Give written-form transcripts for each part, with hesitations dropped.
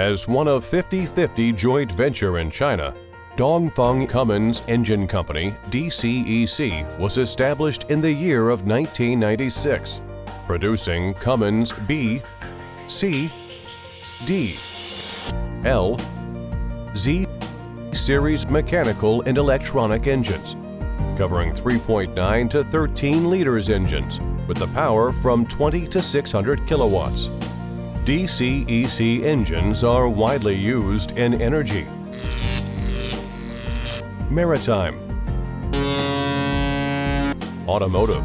As one of 50/50 joint venture in China, Dongfeng Cummins Engine Company, DCEC, was established in the year of 1996, producing Cummins B, C, D, L, Z series mechanical and electronic engines, covering 3.9 to 13 liters engines with the power from 20 to 600 kilowatts. DCEC engines are widely used in energy, maritime, automotive,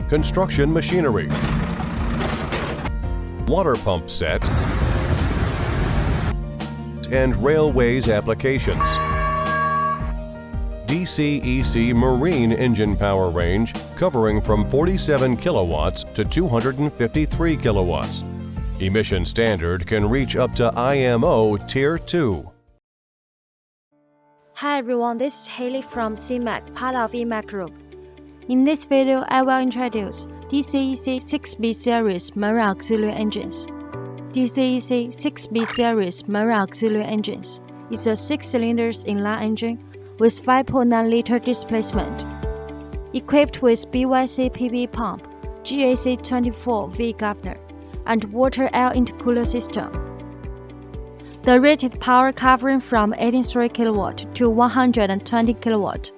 construction machinery, water pump set, and railways applications. DCEC marine engine power range covering from 47 kilowatts to 253 kilowatts. Emission standard can reach up to IMO Tier 2. Hi everyone, this is Haley from SeaMac, part of EMAC Group. In this video, I will introduce DCEC 6B series marine auxiliary engines. DCEC 6B series marine auxiliary engines is a 6-cylinder inline engine with 5.9-liter displacement, equipped with BYC PB pump, GAC-24V governor, and water air intercooler system. The rated power covering from 83 kW to 120 kW.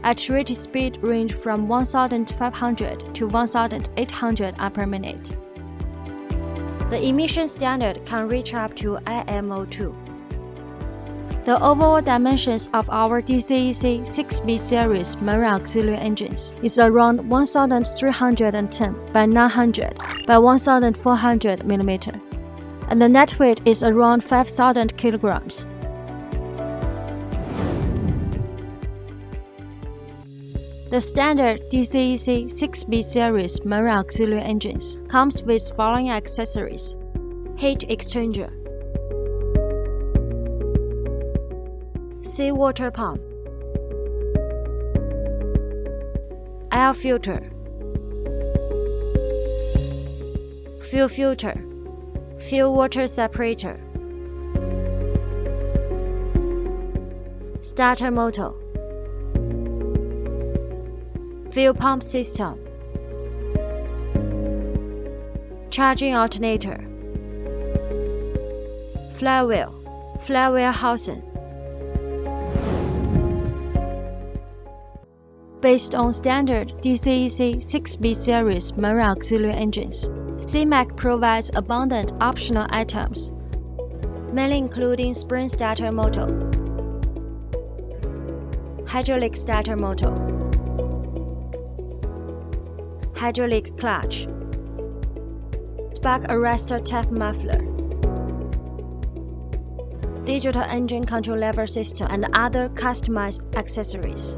At rated speed range from 1,500 to 1,800 per-minute. The emission standard can reach up to IMO 2. The overall dimensions of our DCEC 6B series marine auxiliary engines is around 1,310 by 900 by 1,400 mm, and the net weight is around 5,000 kilograms. The standard DCEC 6B series marine auxiliary engines comes with following accessories: heat exchanger, seawater pump, air filter, fuel filter, fuel water separator, starter motor, fuel pump system, charging alternator, flywheel housing. Based on standard DCEC 6B series marine auxiliary engines, SeaMac provides abundant optional items, mainly including spring starter motor, hydraulic starter motor, hydraulic clutch, spark arrestor tap muffler, digital engine control lever system, and other customized accessories.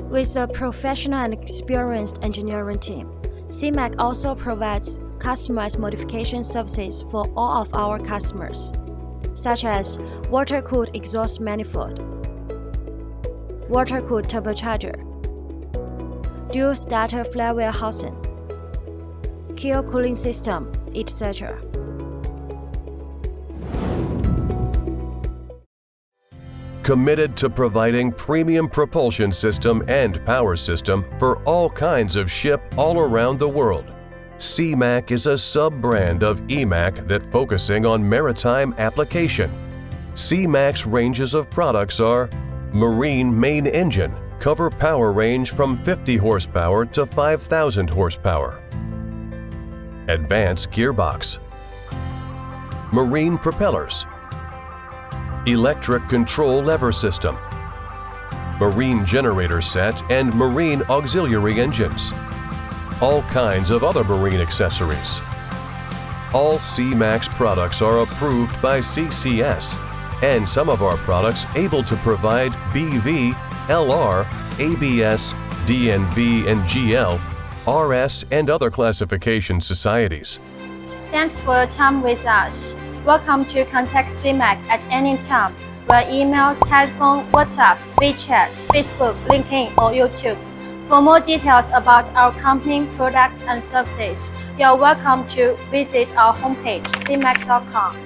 With a professional and experienced engineering team, SeaMac also provides customized modification services for all of our customers, such as water-cooled exhaust manifold, water-cooled turbocharger, dual starter flywheel housing, keel cooling system, etc. Committed to providing premium propulsion system and power system for all kinds of ship all around the world. SeaMac is a sub-brand of EMAC that focusing on maritime application. SeaMac's ranges of products are marine main engine, cover power range from 50 horsepower to 5,000 horsepower. Advanced gearbox, marine propellers, electric control lever system, marine generator set and marine auxiliary engines, all kinds of other marine accessories. All SeaMac's products are approved by CCS, and some of our products able to provide BV, LR, ABS, DNV and GL, RS and other classification societies. Thanks for your time with us. Welcome to contact SeaMac at any time via email, telephone, WhatsApp, WeChat, Facebook, LinkedIn, or YouTube. For more details about our company, products, and services, you are welcome to visit our homepage, seamac.com.